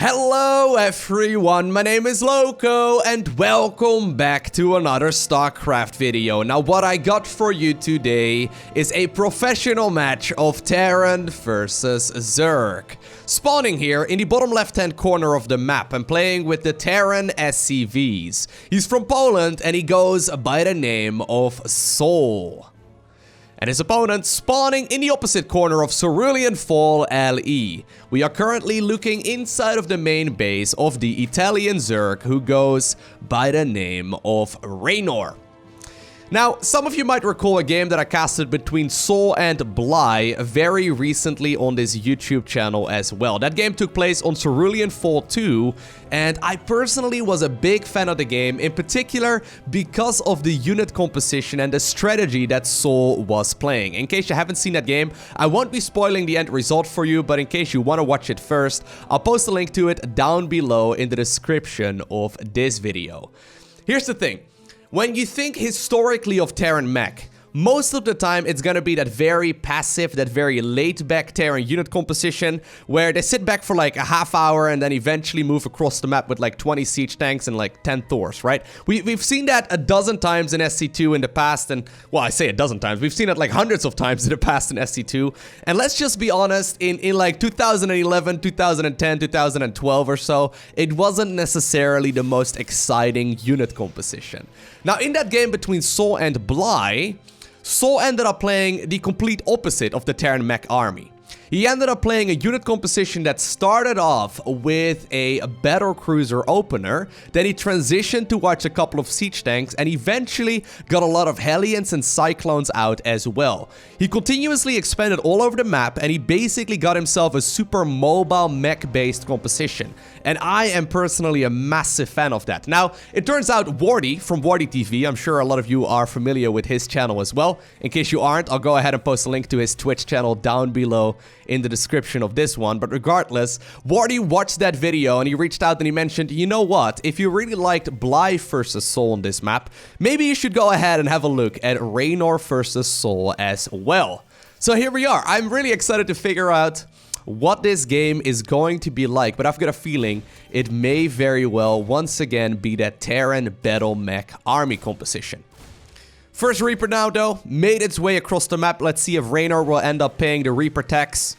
Hello everyone, my name is Lowko and welcome back to another StarCraft video. Now what I got for you today is a professional match of Terran versus Zerg. Spawning here in the bottom left hand corner of the map and playing with the Terran SCVs. He's from Poland and he goes by the name of Sol. And his opponent spawning in the opposite corner of Cerulean Fall LE. We are currently looking inside of the main base of the Italian Zerg who goes by the name of Reynor. Now, some of you might recall a game that I casted between Sol and Bly very recently on this YouTube channel as well. That game took place on Cerulean Fall 2, and I personally was a big fan of the game, in particular because of the unit composition and the strategy that Sol was playing. In case you haven't seen that game, I won't be spoiling the end result for you, but in case you want to watch it first, I'll post a link to it down below in the description of this video. Here's the thing. When you think historically of Terran Mech, most of the time it's gonna be that very passive, that very laid-back Terran unit composition where they sit back for like a half hour and then eventually move across the map with like 20 siege tanks and like 10 Thors, right? We've seen that a dozen times in SC2 in the past, and well, I say a dozen times, we've seen it like hundreds of times in the past in SC2, and let's just be honest, in like 2011, 2010, 2012 or so, it wasn't necessarily the most exciting unit composition. Now in that game between Sol and Bly, Sol ended up playing the complete opposite of the Terran Mech army. He ended up playing a unit composition that started off with a battle cruiser opener, then he transitioned to watch a couple of siege tanks and eventually got a lot of Hellions and Cyclones out as well. He continuously expanded all over the map and he basically got himself a super mobile mech-based composition. And I am personally a massive fan of that. Now, it turns out Wardy from LowkoTV, I'm sure a lot of you are familiar with his channel as well. In case you aren't, I'll go ahead and post a link to his Twitch channel down below in the description of this one. But regardless, Wardy watched that video and he reached out and he mentioned, you know what, if you really liked Bly versus Sol on this map, maybe you should go ahead and have a look at Reynor versus Sol as well. So here we are. I'm really excited to figure out what this game is going to be like, but I've got a feeling it may very well once again be that Terran Battle Mech army composition. First Reaper now though, made its way across the map. Let's see if Reynor will end up paying the Reaper tax.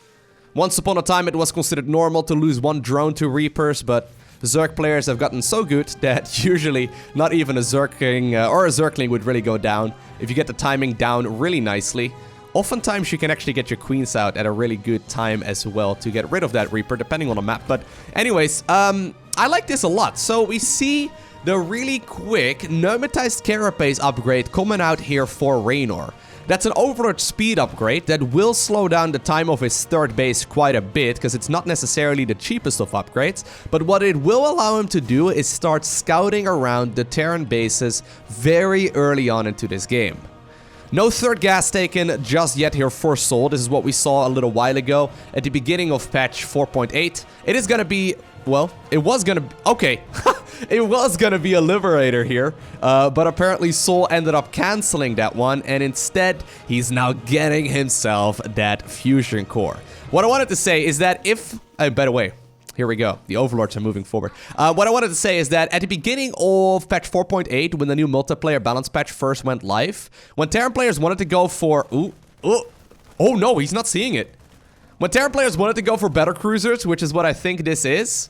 Once upon a time it was considered normal to lose one drone to Reapers, but Zerg players have gotten so good that usually not even a Zergling or a Zergling would really go down if you get the timing down really nicely. Oftentimes you can actually get your queens out at a really good time as well to get rid of that Reaper, depending on the map. But anyways, I like this a lot. So we see the really quick Pneumatized Carapace upgrade coming out here for Reynor. That's an Overlord speed upgrade that will slow down the time of his third base quite a bit, because it's not necessarily the cheapest of upgrades. But what it will allow him to do is start scouting around the Terran bases very early on into this game. No third gas taken just yet here for Sol. This is what we saw a little while ago at the beginning of patch 4.8. It is gonna be, well, it was gonna, okay. It was gonna be a Liberator here, but apparently Sol ended up canceling that one, and instead, he's now getting himself that Fusion Core. What I wanted to say is that if, by the way, here we go. The Overlords are moving forward. What I wanted to say is that at the beginning of patch 4.8, when the new multiplayer balance patch first went live, when Terran players wanted to go for... oh no, he's not seeing it. When Terran players wanted to go for battle cruisers, which is what I think this is...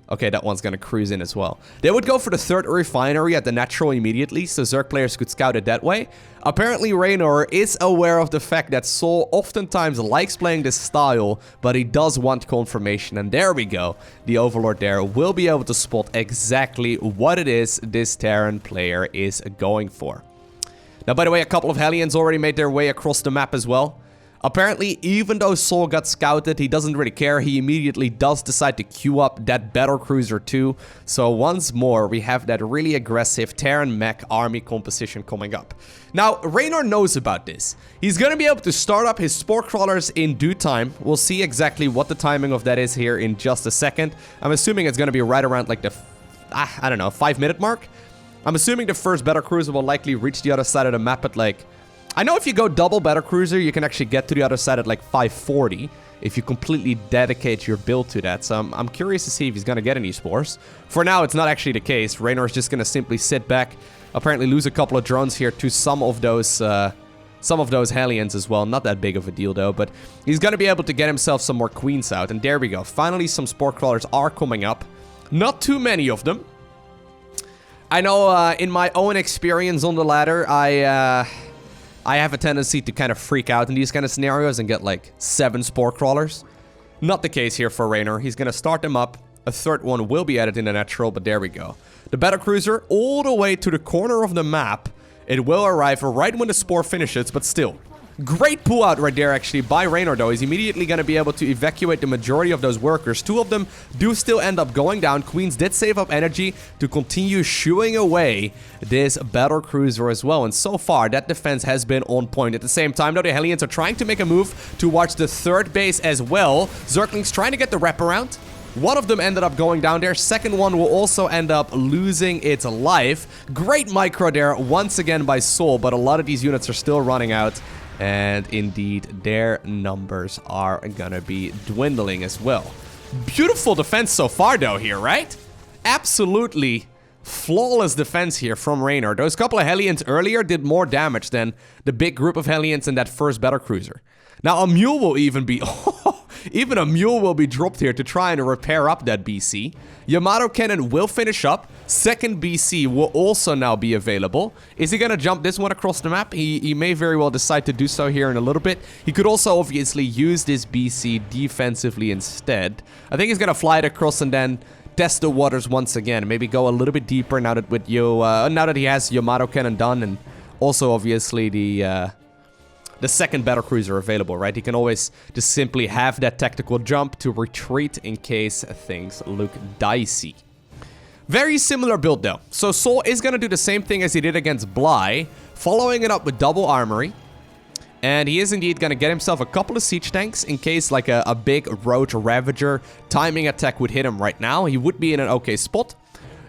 Okay, that one's gonna cruise in as well. They would go for the third refinery at the natural immediately, so Zerg players could scout it that way. Apparently, Reynor is aware of the fact that Sol oftentimes likes playing this style, but he does want confirmation, and there we go. The Overlord there will be able to spot exactly what it is this Terran player is going for. Now, by the way, a couple of Hellions already made their way across the map as well. Apparently, even though Sol got scouted, he doesn't really care. He immediately does decide to queue up that battle cruiser too. So once more, we have that really aggressive Terran Mech army composition coming up. Now, Reynor knows about this. He's going to be able to start up his Spore Crawlers in due time. We'll see exactly what the timing of that is here in just a second. I'm assuming it's going to be right around like the, I don't know, 5-minute mark. I'm assuming the first battle cruiser will likely reach the other side of the map at like... I know if you go double battle cruiser, you can actually get to the other side at like 540. if you completely dedicate your build to that. So I'm curious to see if he's going to get any spores. For now, it's not actually the case. Reynor is just going to simply sit back, apparently lose a couple of drones here to some of those Hellions as well. Not that big of a deal, though, but he's going to be able to get himself some more queens out. And there we go. Finally, some spore crawlers are coming up. Not too many of them. I know in my own experience on the ladder, I have a tendency to kind of freak out in these kind of scenarios and get like 7 spore crawlers. Not the case here for Reynor. He's going to start them up. A third one will be added in the natural, but there we go. The battlecruiser all the way to the corner of the map. It will arrive right when the spore finishes, but still. Great pull out right there, actually, by Reynor, though. He's immediately going to be able to evacuate the majority of those workers. 2 of them do still end up going down. Queens did save up energy to continue shooing away this battlecruiser as well. And so far, that defense has been on point. At the same time, though, the Hellions are trying to make a move towards the third base as well. Zergling's trying to get the wraparound. One of them ended up going down there. Second one will also end up losing its life. Great micro there once again by Sol, but a lot of these units are still running out. And indeed, their numbers are gonna be dwindling as well. Beautiful defense so far, though, here, right? Absolutely flawless defense here from Reynor. Those couple of Hellions earlier did more damage than the big group of Hellions in that first battlecruiser. Now, a mule will even be... Even a mule will be dropped here to try and repair up that BC. Yamato Cannon will finish up. Second BC will also now be available. Is he going to jump this one across the map? He may very well decide to do so here in a little bit. He could also obviously use this BC defensively instead. I think he's going to fly it across and then test the waters once again. Maybe go a little bit deeper now that now that he has Yamato Cannon done, and also obviously the second battlecruiser available, right? He can always just simply have that tactical jump to retreat in case things look dicey. Very similar build, though. So Sol is going to do the same thing as he did against Bly, following it up with double armory. And he is indeed going to get himself a couple of siege tanks in case like a big Roach Ravager timing attack would hit him right now. He would be in an okay spot.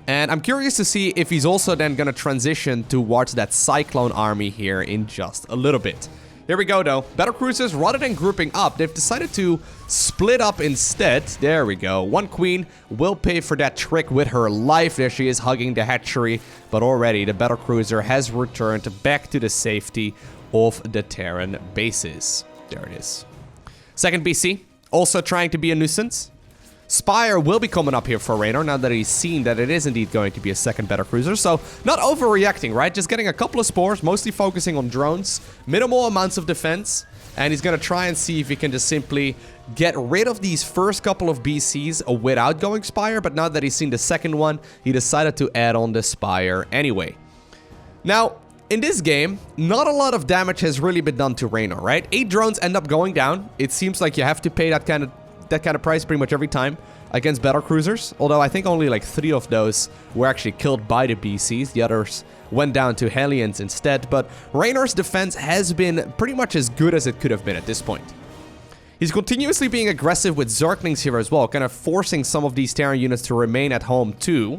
And I'm curious to see if he's also then going to transition towards that Cyclone army here in just a little bit. Here we go, though. Battlecruisers, rather than grouping up, they've decided to split up instead. There we go. One queen will pay for that trick with her life. There she is, hugging the hatchery. But already, the battlecruiser has returned back to the safety of the Terran bases. There it is. Second BC, also trying to be a nuisance. Spire will be coming up here for Reynor now that he's seen that it is indeed going to be a second battlecruiser. So, not overreacting, right? Just getting a couple of spores, mostly focusing on drones. Minimal amounts of defense. And he's going to try and see if he can just simply get rid of these first couple of BCs without going Spire. But now that he's seen the second one, he decided to add on the Spire anyway. Now, in this game, not a lot of damage has really been done to Reynor, right? 8 drones end up going down. It seems like you have to pay that kind of price pretty much every time against battlecruisers, although I think only like 3 of those were actually killed by the BCs. The others went down to Hellions instead, but Reynor's defense has been pretty much as good as it could have been at this point. He's continuously being aggressive with Zerglings here as well, kind of forcing some of these Terran units to remain at home too.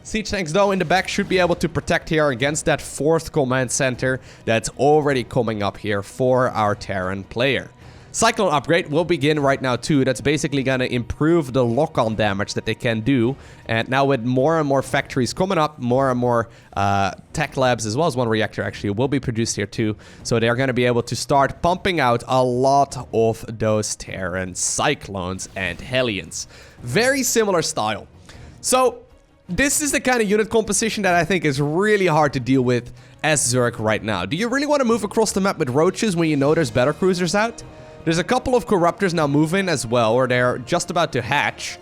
Siege tanks, though, in the back should be able to protect here against that 4th command center that's already coming up here for our Terran player. Cyclone upgrade will begin right now too. That's basically going to improve the lock-on damage that they can do. And now with more and more factories coming up, more and more tech labs, as well as one reactor actually, will be produced here too. So they're going to be able to start pumping out a lot of those Terran Cyclones and Hellions. Very similar style. So this is the kind of unit composition that I think is really hard to deal with as Zerg right now. Do you really want to move across the map with Roaches when you know there's battlecruisers out? There's a couple of Corruptors now moving as well, or they're just about to hatch.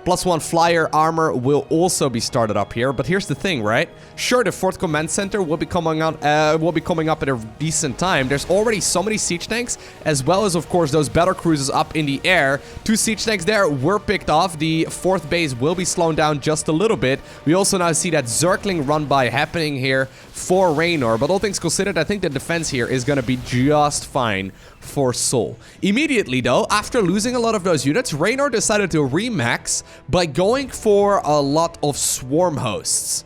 +1 flyer armor will also be started up here, but here's the thing, right? Sure, the 4th command center will be coming up at a decent time. There's already so many siege tanks, as well as, of course, those battlecruisers up in the air. 2 siege tanks there were picked off. The 4th base will be slowed down just a little bit. We also now see that Zergling run by happening here for Reynor, but all things considered, I think the defense here is going to be just fine for Sol. Immediately, though, after losing a lot of those units, Reynor decided to remax by going for a lot of swarm hosts.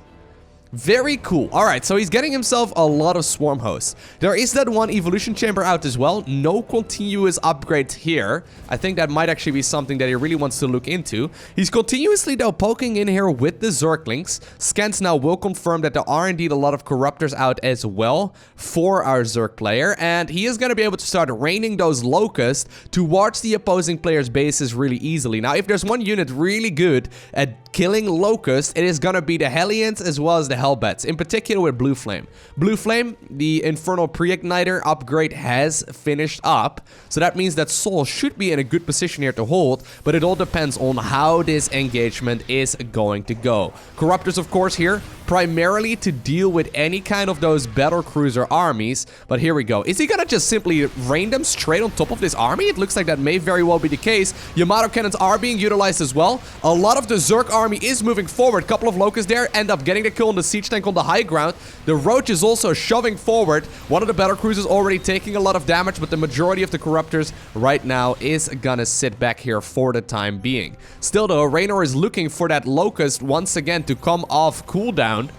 Very cool. Alright, so he's getting himself a lot of swarm hosts. There is that one evolution chamber out as well. No continuous upgrades here. I think that might actually be something that he really wants to look into. He's continuously, though, poking in here with the Zerglings. Scans now will confirm that there are indeed a lot of Corruptors out as well for our Zerg player. And he is going to be able to start raining those Locusts towards the opposing player's bases really easily. Now, if there's one unit really good at killing Locusts, it is going to be the Hellions as well as the Hellbats, in particular with Blue Flame. Blue Flame, the Infernal Pre-Igniter upgrade has finished up, so that means that Sol should be in a good position here to hold, but it all depends on how this engagement is going to go. Corruptors, of course, here, primarily to deal with any kind of those battlecruiser armies, but here we go. Is he gonna just simply rain them straight on top of this army? It looks like that may very well be the case. Yamato cannons are being utilized as well. A lot of the Zerg army is moving forward. Couple of Locusts there end up getting the kill on the siege tank on the high ground. The Roach is also shoving forward. One of the battlecruisers already taking a lot of damage, but the majority of the Corruptors right now is gonna sit back here for the time being. Still though, Reynor is looking for that Locust once again to come off cooldown.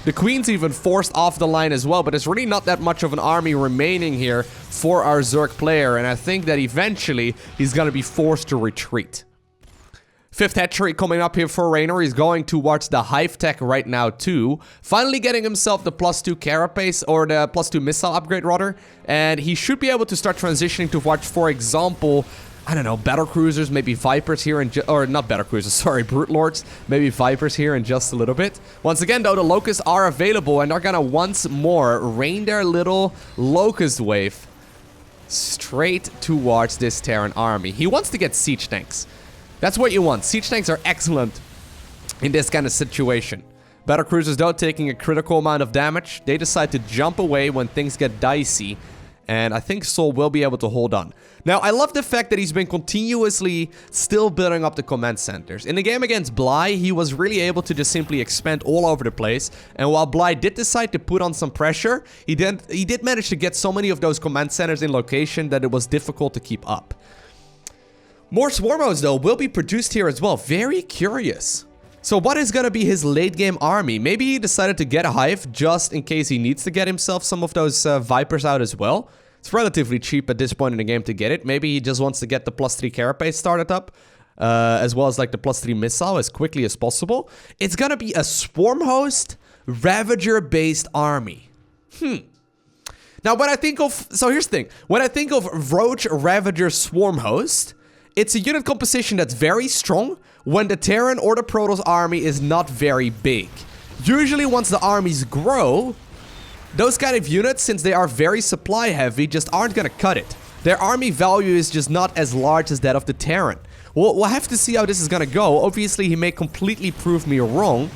The Queen's even forced off the line as well, but there's really not that much of an army remaining here for our Zerg player, and I think that eventually he's gonna be forced to retreat. Fifth hatchery coming up here for Reynor. He's going towards the Hive Tech right now too. Finally getting himself the +2 carapace, or the +2 missile upgrade rather, and he should be able to start transitioning towards, for example, I don't know, battlecruisers, maybe Vipers here, or not battlecruisers, sorry, Brute Lords, maybe Vipers here in just a little bit. Once again, though, the Locusts are available, and they're gonna once more rain their little Locust wave straight towards this Terran army. He wants to get siege tanks. That's what you want. Siege tanks are excellent in this kind of situation. Battlecruisers, though, taking a critical amount of damage. They decide to jump away when things get dicey, and I think Sol will be able to hold on. Now, I love the fact that he's been continuously still building up the command centers. In the game against Bly, he was really able to just simply expand all over the place. And while Bly did decide to put on some pressure, he did manage to get so many of those command centers in location that it was difficult to keep up. More Swarmos, though, will be produced here as well. Very curious. So what is going to be his late game army? Maybe he decided to get a Hive just in case he needs to get himself some of those Vipers out as well. It's relatively cheap at this point in the game to get it. Maybe he just wants to get the +3 carapace started up, as well as like the +3 missile as quickly as possible. It's going to be a Swarm Host Ravager based army. Now when I think of, so here's the thing. When I think of Roach Ravager Swarm Host, it's a unit composition that's very strong when the Terran or the Protoss army is not very big. Usually once the armies grow, those kind of units, since they are very supply heavy, just aren't gonna cut it. Their army value is just not as large as that of the Terran. We'll have to see how this is gonna go. Obviously, he may completely prove me wrong.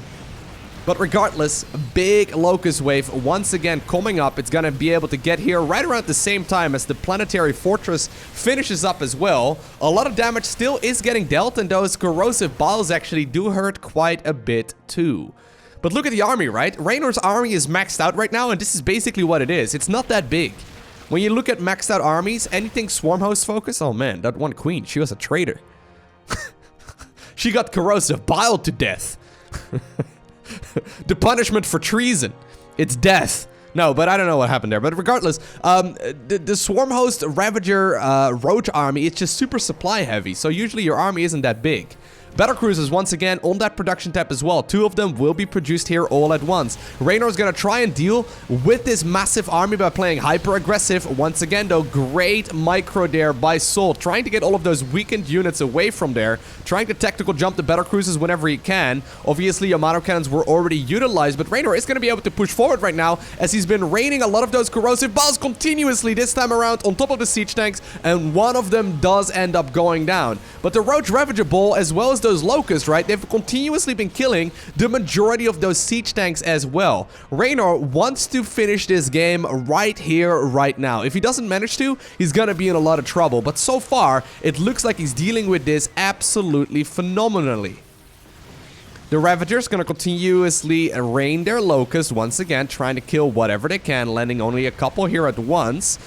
But regardless, big Locust wave once again coming up. It's gonna be able to get here right around the same time as the Planetary Fortress finishes up as well. A lot of damage still is getting dealt, and those corrosive balls actually do hurt quite a bit too. But look at the army, right? Reynor's army is maxed out right now, and this is basically what it is. It's not that big. When you look at maxed out armies, anything Swarm Host focus, oh man, that one queen, she was a traitor. She got corrosive biled to death. The punishment for treason. It's death. No, but I don't know what happened there. But regardless, the Swarm Host Ravager Roach army, it's just super supply heavy. So usually your army isn't that big. Battlecruisers, once again, on that production tab as well. 2 of them will be produced here all at once. Reynor's gonna try and deal with this massive army by playing hyper-aggressive. Once again, though, great micro there by Sol, trying to get all of those weakened units away from there, trying to tactical jump the battlecruisers whenever he can. Obviously, Yamato cannons were already utilized, but Reynor is gonna be able to push forward right now, as he's been raining a lot of those corrosive balls continuously this time around on top of the siege tanks, and one of them does end up going down. But the Roach Ravager ball, as well as those Locusts, right? They've continuously been killing the majority of those siege tanks as well. Reynor wants to finish this game right here, right now. If he doesn't manage to, he's gonna be in a lot of trouble. But so far, it looks like he's dealing with this absolutely phenomenally. The Ravagers gonna continuously rain their Locusts once again, trying to kill whatever they can, landing only a couple here at once.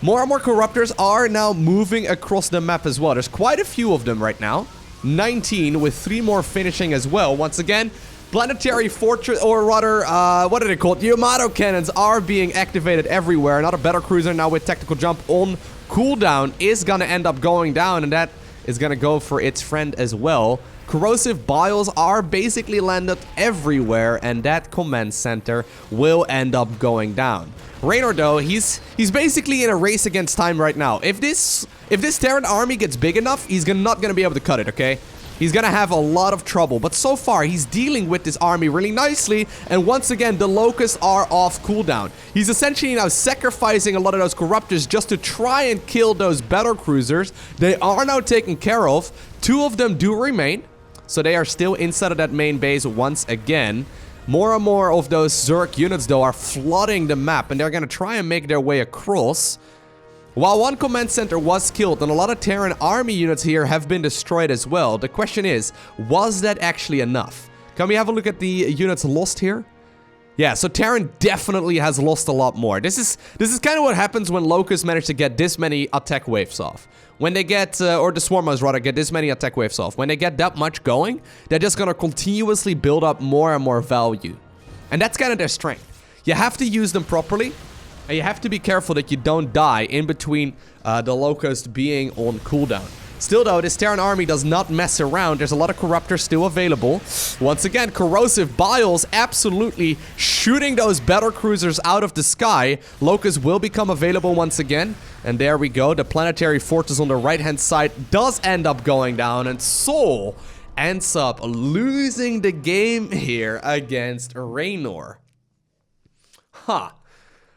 More and more Corruptors are now moving across the map as well. There's quite a few of them right now. 19 with 3 more finishing as well. Once again, Planetary fortress, or rather, what are they called? Yamato cannons are being activated everywhere. Another battle cruiser now with tactical jump on cooldown is gonna end up going down, and that is gonna go for its friend as well. Corrosive biles are basically landed everywhere, and that command center will end up going down. Reynor, though, he's basically in a race against time right now. If this Terran army gets big enough, he's not gonna be able to cut it, okay? He's gonna have a lot of trouble, but so far, he's dealing with this army really nicely, and once again, the Locusts are off cooldown. He's essentially now sacrificing a lot of those Corruptors just to try and kill those battle cruisers. They are now taken care of. 2 of them do remain, so they are still inside of that main base once again. More and more of those Zerg units, though, are flooding the map, and they're gonna try and make their way across. While one command center was killed and a lot of Terran army units here have been destroyed as well, the question is, was that actually enough? Can we have a look at the units lost here? Yeah, so Terran definitely has lost a lot more. This is kind of what happens when Locusts manage to get this many attack waves off. When they get, or the Swarmers rather, get this many attack waves off. When they get that much going, they're just gonna continuously build up more and more value. And that's kind of their strength. You have to use them properly. And you have to be careful that you don't die in between the Locust being on cooldown. Still though, this Terran army does not mess around. There's a lot of Corruptors still available. Once again, Corrosive Biles absolutely shooting those battle cruisers out of the sky. Locust will become available once again. And there we go. The planetary fortress on the right-hand side does end up going down. And Sol ends up losing the game here against Reynor. Huh.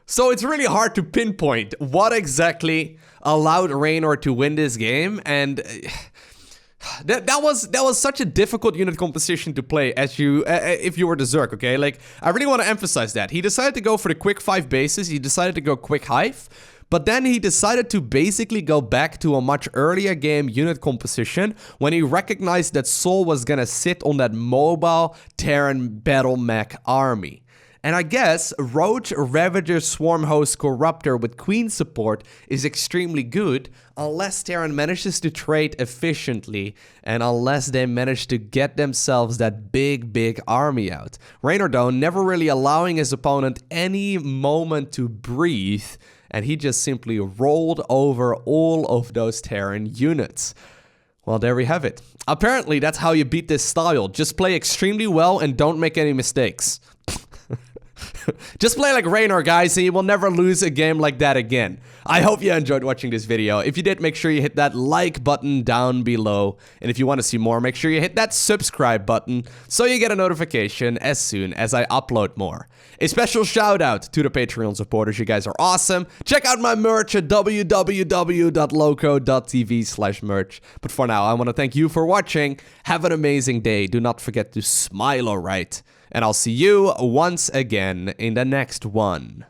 So it's really hard to pinpoint what exactly allowed Reynor to win this game, and that was such a difficult unit composition to play as if you were the Zerg, okay? Like, I really want to emphasize that. He decided to go for the quick 5 bases, he decided to go quick hive, but then he decided to basically go back to a much earlier game unit composition when he recognized that Sol was gonna sit on that mobile Terran Battle Mech army. And I guess Roach, Ravager, Swarm Host, Corruptor with Queen support is extremely good unless Terran manages to trade efficiently and unless they manage to get themselves that big army out. Reynor, though, never really allowing his opponent any moment to breathe, and he just simply rolled over all of those Terran units. Well, there we have it. Apparently, that's how you beat this style. Just play extremely well and don't make any mistakes. Just play like Reynor, guys, and you will never lose a game like that again. I hope you enjoyed watching this video. If you did, make sure you hit that like button down below. And if you want to see more, make sure you hit that subscribe button so you get a notification as soon as I upload more. A special shout out to the Patreon supporters. You guys are awesome. Check out my merch at www.lowko.tv/merch. But for now, I want to thank you for watching. Have an amazing day. Do not forget to smile, alright? And I'll see you once again in the next one.